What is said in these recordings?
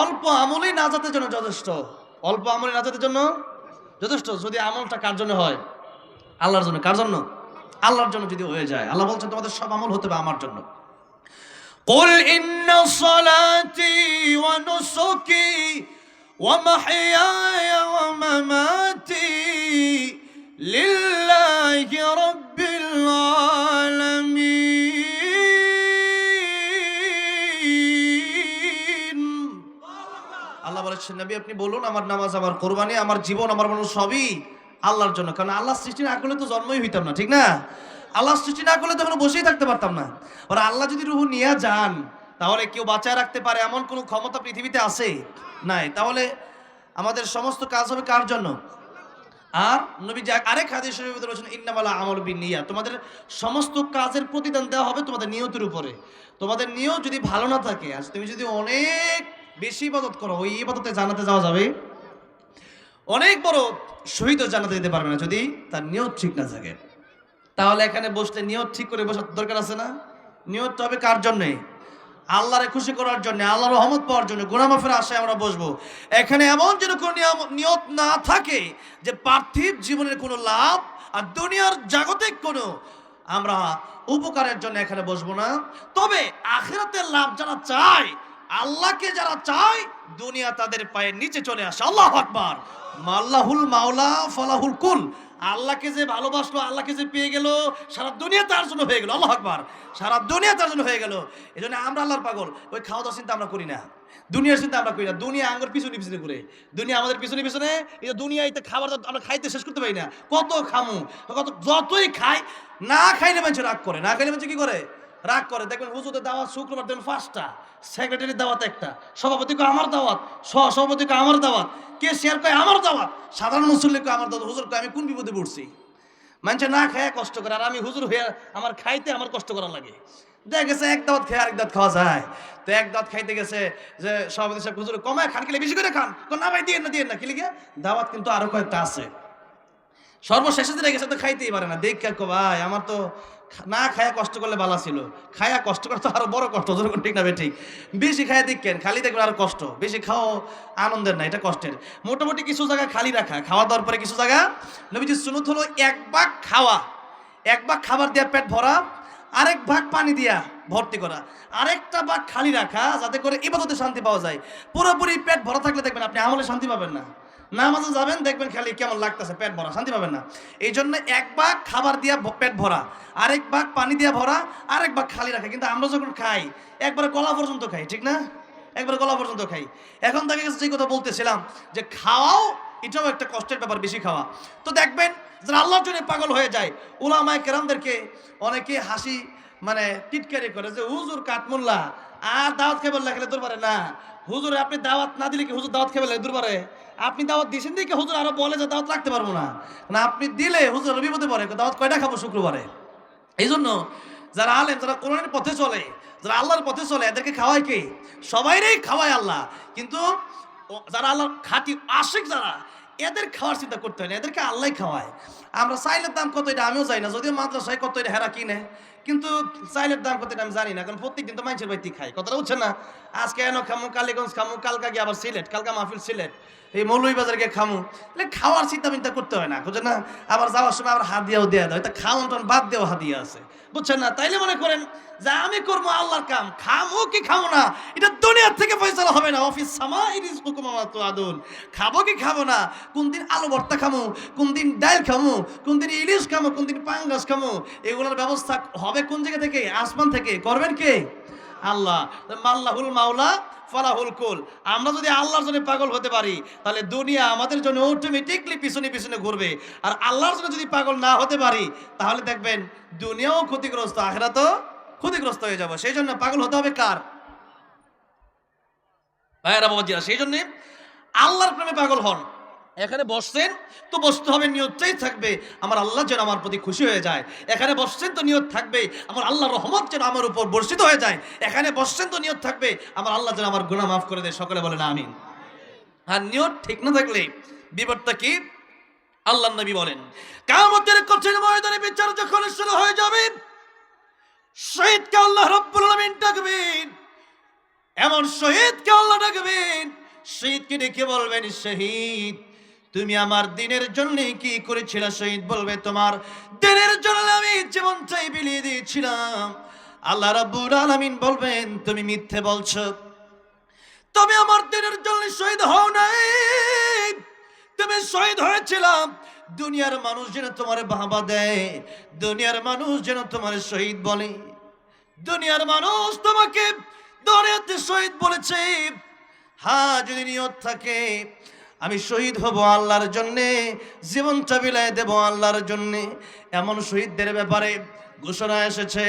অল্প আমলেই নাজাতের জন্য যথেষ্ট। অল্প আমলে নাজাতের জন্য যথেষ্ট, যদি আমলটা কার জন্য হয়? আল্লাহর জন্য। কার জন্য? আল্লাহর জন্য যদি হয়ে যায়, আল্লাহ বলছেন তোমাদের সব আমল হতে হবে আমার জন্য। قل إن صلاتي ونسكي ومحياي ومماتي لله رب العالمين। আল্লাহ বলেছেন নবী আপনি বলুন আমার নামাজ, আমার কোরবানি, আমার জীবন, আমার মানুষ সবই আল্লাহর জন্য। কারণ আল্লাহ সৃষ্টি না করলে তো জন্মই হইতাম না, ঠিক না? আল্লাহ সৃষ্টি না করলে তখন বসেই থাকতে পারতাম না। আর আল্লাহ যদি রুহু নিয়ে যান, তাহলে কেউ বাঁচায় রাখতে পারে এমন কোনো ক্ষমতা পৃথিবীতে আছে? নাই। তাহলে আমাদের সমস্ত কাজ হবে কার জন্য? আর নবী যে আরেক হাদিস শরীফে বলেছেন ইন্নামাল আমালু বিন্নিয়াত, তোমাদের সমস্ত কাজের প্রতিদান দেওয়া হবে তোমাদের নিয়তের উপরে। তোমাদের নিয়ত যদি ভালো না থাকে, আজ তুমি যদি অনেক বেশি ইবাদত করো, ওই ইবাদতে জান্নাতে যাওয়া যাবে? অনেক বড় শহীদও জান্নাতে যেতে পারবে না যদি তার নিয়ত ঠিক না থাকে। তাহলে এখানে বসলে নিয়ত ঠিক করে বসার দরকার আছে না? নিয়ত হবে কার জন্যে? আল্লাহরে খুশি করার জন্য, আল্লাহর রহমত পাওয়ার জন্য, গুনাহ মাফের আশায় আমরা বসবো। এখানে এমন যেন কোনো নিয়ত না থাকে যে পার্থিব জীবনের কোনো লাভ আর দুনিয়ার জাগতিক কোনো আমরা উপকারের জন্য এখানে বসবো না। তবে আখিরাতের লাভ যারা চায়, আল্লাহকে যারা চায়, দুনিয়া তাদের পায়ের নিচে চলে আসে। আল্লাহু আকবার। মাল্লাহুল মাওলা ফলাহুল কুল। আল্লাহকে যে ভালোবাসলো, আল্লাহকে যে পেয়ে গেল, সারা দুনিয়া তার জন্য হয়ে গেল। আল্লাহু আকবার। সারা দুনিয়া তার জন্য হয়ে গেল। এই জন্য আমরা আল্লাহর পাগল। ওই খাওয়া দাওয়া চিন্তা আমরা করি না, দুনিয়ার চিন্তা আমরা করি না। দুনিয়া আঙ্গুর পিছনে পিছনে ঘুরে, দুনিয়া আমাদের পিছনে পিছনে। এই যে দুনিয়াতে খাবার আমরা খাইতে শেষ করতে পারি না। কত খামু, কত যতই খাই, না খাইলে মানুষ রাগ করে। না খাইলে মানুষ কি করে? রাগ করে। দেখবেন হুজুরের দাওয়াত শুক্রবার দেখবেন 5টা, সেক্রেটারির দাওয়াত একটা, সভাপতি কয় আমার দাওয়াত, সভাপতি কয় আমার দাওয়াত, কে শেয়ার কয় আমার দাওয়াত, সাধারণ মুসল্লি কয় আমার দাওয়াত। হুজুর কয় আমি কোন বিপদে পড়ছি? মানুষ না খায় কষ্ট করে, আর আমি হুজুর হয়ে আমার খাইতে আমার কষ্ট করা লাগে। দেখা গেছে এক দাওয়াত খেয়ে আরেক দাওয়াত খাওয়া যায়। তো এক দাওয়াত খাইতে গেছে যে সভাপতি সাহেব হুজুর কমায় খান, খেলে বেশি করে খান। না ভাই দিয়ে না কি লিখে দাওয়াত কিন্তু আরো কয়েকটা আছে। সর্বশেষে দিনে গেছে তো খাইতেই পারে না। দেখ ভাই আমার তো না খায়া কষ্ট করলে ভালো ছিল, খায়া কষ্ট করতে আরো বড় কষ্ট। যখন ঠিক না ঠিক, বেশি খায়া দেখেন খালি দেখবেন আরো কষ্ট। বেশি খাও আনন্দের না, এটা কষ্টের। মোটামুটি কিছু জায়গা খালি রাখা, খাওয়া দাওয়ার পরে কিছু জায়গা নবীজির সুন্নত হলো এক ভাগ খাওয়া, এক ভাগ খাবার দিয়া পেট ভরা, আরেক ভাগ পানি দিয়া ভর্তি করা, আরেকটা ভাগ খালি রাখা, যাতে করে ইবাদতে শান্তি পাওয়া যায়। পুরোপুরি পেট ভরা থাকলে দেখবেন আপনি আমলে শান্তি পাবেন না। নামাজে যাবেন দেখবেন খালি কেমন লাগতেছে, পেট ভরা, শান্তি পাবেন না। এই জন্য এক ভাগ খাবার দিয়া পেট ভরা, আরেক ভাগ পানি দিয়া ভরা, আরেক ভাগ খালি রাখা। কিন্তু আমরা যখন খাই একবারে গলা পর্যন্ত খাই, ঠিক না? একবারে গলা পর্যন্ত খাই। এখন দেখা গেছে যে কথা বলতেছিলাম যে খাওয়াও এটাও একটা কষ্টের ব্যাপার, বেশি খাওয়া। তো দেখবেন যারা আল্লাহর জন্য পাগল হয়ে যায়, উলামায়ে কেরামদেরকে অনেকে হাসি মানে টিটকারি করে যে হুজুর কাঠমোল্লা আর দাওয়াত খেয়ে বললে খেলে দরবারে না। হুজুরে আপনি দাওয়াত না দিলে কি হুজুর দাওয়াত খেয়ে বললে দরবারে? আপনি দাওয়াত দিয়েছেন দিকে হুজুর আরো বলে যে দাওয়াত রাখতে পারবো না। না আপনি দিলে হুজুর বিপদে পড়ে, দাওয়াত কয়টা খাবো শুক্রবারে? এই জন্য যারা আলেম, যারা কোরআনের পথে চলে, যারা আল্লাহর পথে চলে, এদেরকে খাওয়ায় কে? সবাইরেই খাওয়ায় আল্লাহ। কিন্তু যারা আল্লাহর খাঁটি আশিক, যারা এদের খাওয়ার চিন্তা করতে হয় না, এদেরকে আল্লাহ খাওয়ায়। আমরা চাইলের দাম কত এটা আমিও জানি না, যদিও মাদ্রাসায় কত এটা হেরা কিনে, কিন্তু চাইলের দাম কত এটা আমি জানি না। কারণ প্রত্যেকদিন তো মানুষের বাড়িতে খাই, কথাটা বুঝছেন না? আজকে এনো খামু, কালীগঞ্জ খামু, কালকা গিয়ে আবার সিলেট, কালকা মাহফিল সিলেট, এই মৌলভীবাজার গিয়ে খামু। তাহলে খাওয়ার চিন্তা চিন্তা করতে হয় না, বুঝছেন না? আবার যাওয়ার সময় আবার হাদিয়াও দেওয়া দেয়, তা খাওয়ান টান বাদ দেওয়া হাদিয়া আছে, বুঝছেন না? তাইলে মনে করেন যে আমি করবো আল্লাহর কাম, খামো কি খাবো না এটা দুনিয়ার থেকে ফয়সালা হবে না। অফিস সামা ইরিস হুকুম তো আদুন, খাবো কি খাবো না, কোন দিন আলু ভর্তা খামো, কোন দিন ডাল খামো, কোন দিন ইলিশ খামো, কোন দিন পাঙ্গাস খামো, এগুলোর ব্যবস্থা হবে কোন জায়গা থেকে? আসমান থেকে। করবেন কে? আল্লাহ। মাল্লাহুল মাওলা ফলাহুল কুল। আমরা যদি আল্লাহর জন্য পাগল হতে পারি, তাহলে দুনিয়া আমাদের জন্য অটোমেটিকলি পিছনে পিছনে ঘুরবে। আর আল্লাহর জন্য যদি পাগল না হতে পারি, তাহলে দেখবেন দুনিয়াও ক্ষতিগ্রস্ত, আখিরাতও ক্ষতিগ্রস্ত হয়ে যাবে। সেই জন্য পাগল হতে হবে কার? ভাইয়েরা বাবাজিরা, সেই জন্য আল্লাহর প্রেমে পাগল হন। এখানে বসছেন তো বসতে হবে, নিয়তটাই থাকবে আমার আল্লাহ যেন আমার প্রতি খুশি হয়ে যায়। এখানে বসছেন তো নিয়ত থাকবে আমার আল্লাহর রহমত যেন আমার উপর বর্ষিত হয়ে যায়। এখানে বসছেন তো নিয়ত থাকবে আমার আল্লাহ যেন আমার গুনাহ মাফ করে দেয়। সকলে বলেন আমিন। আর নিয়ত ঠিক না থাকলে বিপদটা কি? আল্লাহর নবী বলেন, কিয়ামতের কঠিন ময়দানে বিচার যখন শুরু হয়ে যাবে, শহীদকে আল্লাহ রাব্বুল আলামিন ডাকবেন। এমন শহীদকে আল্লাহ ডাকবেন শহীদকে ডেকে বলবেন, শহীদ তুমি আমার দিনের জন্য কি করেছিলে? শহীদ বলবে, তোমার দিনের জন্য আমি জীবনটাই বিলিয়ে দিয়েছিলাম। আল্লাহ রাব্বুল আলামিন বলবেন, তুমি মিথ্যে বলছো, তুমি আমার দিনের জন্য শহীদ হও নাই, তুমি শহীদ হয়েছিলাম দুনিয়ার মানুষ যেন তোমার বাহবা দেয়, দুনিয়ার মানুষ যেন তোমার শহীদ বলে, দুনিয়ার মানুষ তোমাকে দুনিয়াতে শহীদ বলেছে। হ্যাঁ, যদি নিয়ত থাকে আমি শহীদ হব আল্লাহর জন্যে, জীবনটা বিলাই দেব আল্লাহর জন্যে, এমন শহীদদের ব্যাপারে ঘোষণা এসেছে,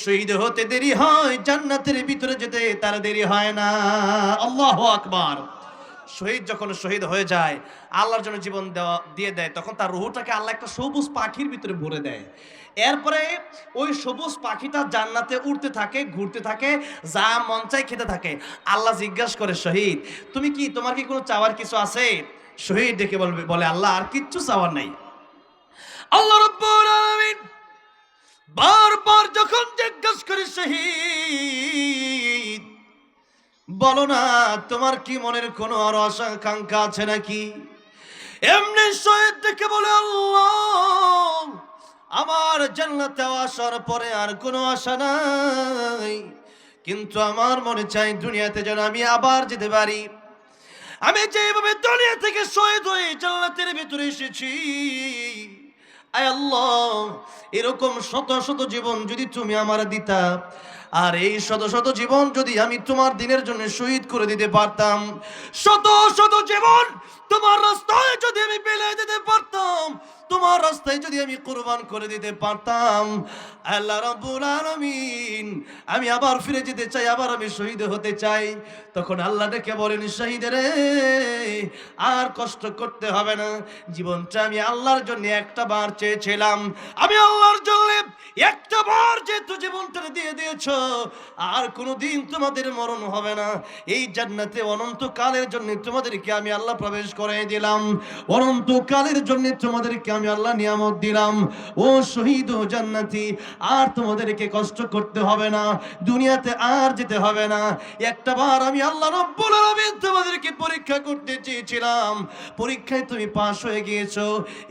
শহীদ হতে দেরি হয়, জান্নাতের ভিতরে যেতে তার দেরি হয় না। আল্লাহু আকবার। শহীদ যখন শহীদ হয়ে যায়, আল্লাহর জন্য জীবন দিয়ে দেয়, তখন তার রুহটাকে আল্লাহ একটা সবুজ পাখির ভিতরে ভরে দেয়। এরপরে ওই সবুজ পাখিটা জান্নাতে উড়তে থাকে, ঘুরতে থাকে, যা মন চায় খেতে থাকে। আল্লাহ জিজ্ঞাসা করে, শহীদ তুমি কি, তোমার কি কোনো চাওয়ার কিছু আছে? শহীদ ডেকে বলে, আল্লাহ আর কিচ্ছু চাওয়ার নাই। আল্লাহ রাব্বুল আলামিন বারবার যখন জিজ্ঞাসা করে, শহীদ বলো না তোমার কি মনের কোনো আরো আশা-আকাঙ্ক্ষা আছে নাকি? এমনি শহীদ ডেকে বলে, আল্লাহ আমার জান্নাতে আসার পরে আর কোনো আশা নাই, কিন্তু আমার মনে চাই দুনিয়াতে যেন আমি আবার যেতে পারি। আমি যেভাবে দুনিয়া থেকে শহীদ হয়ে জান্নাতের ভিতরে এসেছি, আয় আল্লাহ এরকম শত শত জীবন যদি তুমি আমার দিতা, আর এই শত শত জীবন যদি আমি তোমার দিনের জন্য শহীদ করে দিতে পারতাম, শত শত জীবন তোমার রাস্তায় যদি আমি বিলিয়ে দিতে পারতাম, তোমার রাস্তায় যদি আমি কুরবান করে দিতে পারতাম, আল্লাহ রাব্বুল আলামিন আমি আবার ফিরে যেতে চাই, আবার আমি শহীদ হতে চাই। তখন আল্লাহ ডেকে বলেন, শহীদ রে আর কষ্ট করতে হবে না, জীবনটা আমি আল্লাহর জন্য একটা বার চেয়েছিলাম, আমি আল্লাহর জন্য একটা বার যেহেতু জীবনটা দিয়ে দিয়েছো, আর কোনোদিন তোমাদের মরণ হবে না, এই জান্নাতে অনন্তকালের জন্য তোমাদেরকে আমি আল্লাহ প্রবেশ করাই দিলাম, অনন্তকালের জন্য তোমাদেরকে আমি আল্লাহ নিয়ামত দিলাম। ও শহীদ ও জান্নাতি, আর তোমাদেরকে কষ্ট করতে হবে না, দুনিয়াতে আর যেতে হবে না। একটা বার আমি আল্লাহ রাব্বুল আলামিন তোমাদেরকে পরীক্ষা করতে চেয়েছিলাম, পরীক্ষায় তুমি পাস হয়ে গিয়েছো,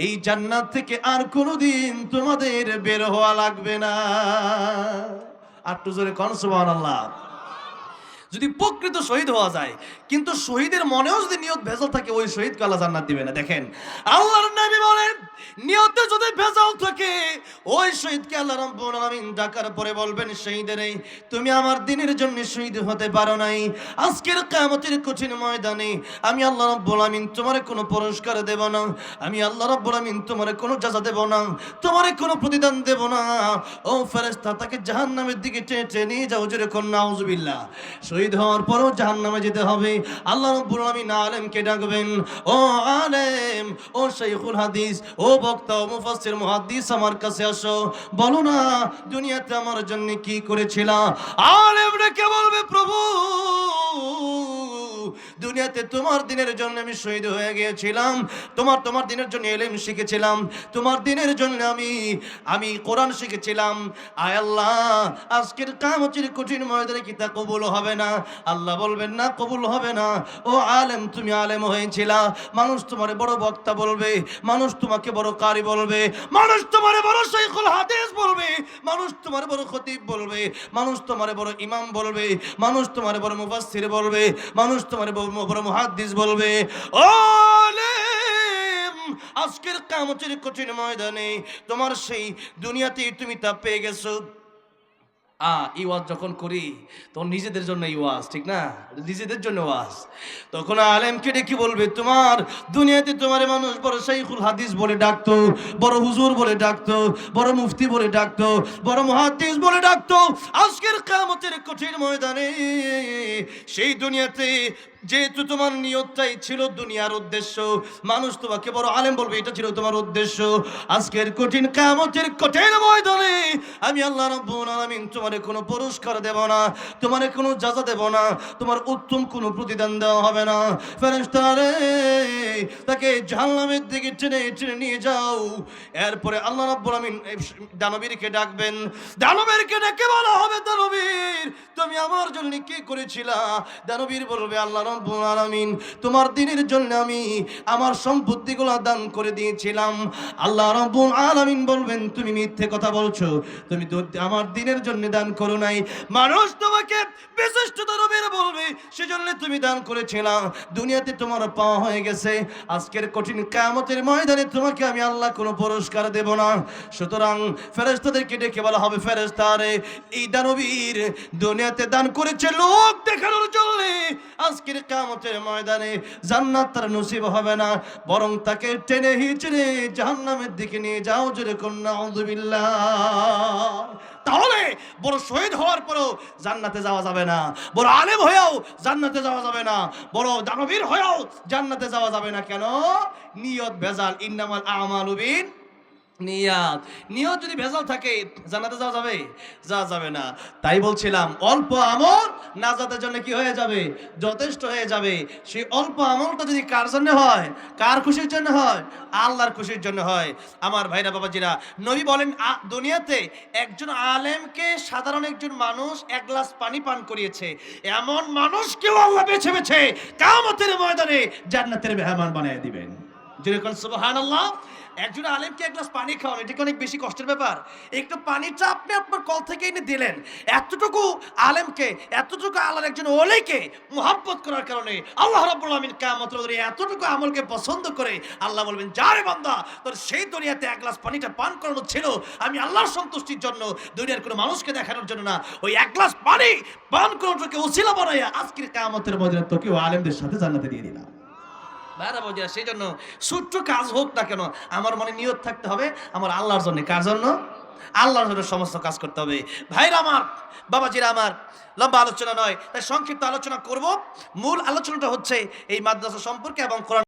এই জান্নাত থেকে আর কোনোদিন তোমাদের বের হওয়া লাগবে না। আর একটু জোরে কোন সুবহানাল্লাহ। যদি প্রকৃত শহীদ হওয়া যায়, কিন্তু শহীদের মনেও যদি নিয়ত ভেজাল থাকে, ওই শহীদকে আল্লাহ জান্নাত দিবে না। দেখেন আল্লাহর নবী বলেন, নিয়তে যদি ভেজাল থাকে, ওই শহীদকে আল্লাহ রাব্বুল আলামিন ডাকার পরে বলবেন, শহীদেরে তুমি আমার দিনের জন্য শহীদ হতে পারো নাই, আজকের কিয়ামতের কঠিন ময়দানে আমি আল্লাহ রাব্বুল আলামিন তোমারে কোনো পুরস্কার দেব না, আমি আল্লাহ রাব্বুল আলামিন তোমারে কোনো জাযা দেব না, তোমারে কোনো প্রতিদান দেব না। ও ফেরেশতা তাকে জাহান্নামের দিকে টেনে নিয়ে যাও, যেরকম নাউজুবিল্লাহ। শহীদ হওয়ার পরও জাহান্নামে যেতে হবে। আল্লাহ রাব্বুল আলামিন আলেমকে ডাকবেন, ও আলেম, ও শাইখুল হাদিস, ও বক্তা, ও মুফাসসির মুহাদ্দিস আমার কাছে আসো, বলো না দুনিয়াতে আমার জন্য কি করেছিলা? আলেম রেখে বলবে, প্রভু দুনিয়াতে তোমার দিনের জন্য আমি শহীদ হয়ে গিয়েছিলাম, তোমার দিনের জন্য ইলম শিখেছিলাম, তোমার দিনের জন্য আমি কোরআন শিখেছিলাম। আয় আল্লাহ আজকের কিয়ামতের কঠিন ময়দানে কি তা কবুল হবে না? আল্লাহ বলবেন, না কবুল হবে না। ও আলেম, তুমি আলেম হয়েছিলা, মানুষ তোমারে বড় বক্তা বলবে, মানুষ তোমাকে বড় কারি বলবে, মানুষ তোমারে বড় শাইখুল হাদিস বলবে, মানুষ তোমারে বড় খতিব বলবে, মানুষ তোমারে বড় ইমাম বলবে, মানুষ তোমারে বড় মুফাসসির বলবে, মানুষ তোমারে বড় মুহাদ্দিস বলবে। ও আলেম, আজকের কিয়ামতের কঠিন ময়দানে তোমার সেই দুনিয়াতেই তুমি তা পেয়ে গেছো। এই ওয়াজ যখন করি তখন নিজেদের জন্য এই ওয়াজ, ঠিক না? নিজেদের জন্য ওয়াজ। তখন আলেমকে ডেকে বলবে, তোমার দুনিয়াতে তোমার মানুষ বড় শাইখুল হাদিস বলে ডাকতো, বড় হুজুর বলে ডাকতো, বড় মুফতি বলে ডাকতো, বড় মুহাদ্দিস বলে ডাকতো। আজকের কিয়ামতের কঠিন ময়দানে সেই দুনিয়াতে যেহেতু তোমার নিয়তটাই ছিল দুনিয়ার উদ্দেশ্য, মানুষ তোমাকে বড় আলেম বলবে, এটা ছিল তোমার উদ্দেশ্য। আজকের কঠিন কিয়ামতের কঠিন ময়দানে আমি আল্লাহ রাব্বুল আলামিন তোমার তোমার কোনো পুরস্কার দেব না, তোমার কোনো যাজা দেব না, তোমার উত্তম কোনো প্রতিদান দেওয়া হবে না। ফেরেশতারে তাকে জাহান্নামের দিকে টেনে টেনে নিয়ে যাও। এরপরে আল্লাহ রাব্বুল আমিন দানবীরকে ডাকবেন, দানবীরকে ডেকে বলা হবে, দানবীর তুমি আমার জন্য কি করেছিলা? দানবীর বলবে, আল্লাহ রাব্বুল আলামিন তোমার দ্বীনের জন্য আমি আমার সম্পত্তিগুলো দান করে দিয়েছিলাম। আল্লাহ রাব্বুল আলামিন বলবেন, তুমি মিথ্যে কথা বলছো, তুমি তো আমার দ্বীনের জন্য দান করো নাই। মানুষ তোমাকে বিশিষ্ট দানবীর বলবে, সেজন্য তুমি দান করেছিলা। দুনিয়াতে তোমার পাওয়া হয়ে গেছে, আজকের কঠিন কিয়ামতের ময়দানে তোমাকে আমি আল্লাহ কোনো পুরস্কার দেব না। সুতরাং ফেরেশতাদেরকে ডেকে বলা হবে, ফেরেশতারে এই দানবীর দুনিয়াতে দান করেছে লোক দেখানোর জন্য, আজকের কিয়ামতের ময়দানে জান্নাত তার নসিব হবে না, বরং তাকে টেনে হিচড়ে জাহান্নামের দিকে নিয়ে যাও। জোরে কোন নাউযুবিল্লাহ। তাহলে বড় শহীদ হওয়ার পরেও জান্নাতে যাওয়া যাবে না, বড় আলেম হয়েও জান্নাতে যাওয়া যাবে না, বড় দানবীর হয়েও জান্নাতে যাওয়া যাবে না। কেন? নিয়ত ভেজাল। ইন্নামাল আমালু বিন নিয়াত। নিয়ত যদি ভেজাল থাকে জান্নাতে যাওয়া যাবে? যাওয়া যাবে না। তাই বলছিলাম, অল্প আমল নাজাতের জন্য কি হয়ে যাবে? যথেষ্ট হয়ে যাবে। সেই অল্প আমলটা যদি কার জন্য হয়? কার খুশির জন্য হয়? আল্লাহর খুশির জন্য হয়। আমার ভাইরা বাবাজিরা, নবী বলেন দুনিয়াতে একজন আলেমকে সাধারণ একজন মানুষ এক গ্লাস পানি পান করিয়েছে, এমন মানুষকেও আল্লাহ বেছে বেছে কিয়ামতের ময়দানে জান্নাতের মেহমান বানিয়ে দিবেন। যেরকম সুবহানাল্লাহ। একজন আলেমকে এক গ্লাস পানি খাওয়ানো, এটা কি অনেক বেশি কষ্টের ব্যাপার? একটু পানিটা আপনি আপনার কল থেকে এনে দিলেন, এতটুকু আলেমকে, এতটুকু আল্লাহর একজন ওলিকে মুহাব্বত করার কারণে আল্লাহ রাব্বুল আলামিন কিয়ামতের দিনে এতটুকু আমলকে পছন্দ করে আল্লাহ বলবেন, যা রে বান্দা, তোর সেই দুনিয়াতে এক গ্লাস পানিটা পান করানো ছিল আমি আল্লাহর সন্তুষ্টির জন্য, দুনিয়ার কোনো মানুষকে দেখানোর জন্য না। ওই এক গ্লাস পানি পান করানোকে ওসিলা বানাইয়া আজকের কিয়ামতের ময়দানে তোকে আলেমদের সাথে জান্নাতে দিয়ে দিলাম। সেই জন্য ছোট্ট কাজ হোক না কেন, আমার মনে নিয়ত থাকতে হবে আমার আল্লাহর জন্য। কার জন্য? আল্লাহর জন্য সমস্ত কাজ করতে হবে। ভাইরা আমার, বাবাজিরা আমার, লম্বা আলোচনা নয়, তাই সংক্ষিপ্ত আলোচনা করব। মূল আলোচনাটা হচ্ছে এই মাদ্রাসা সম্পর্কে এবং কোরআন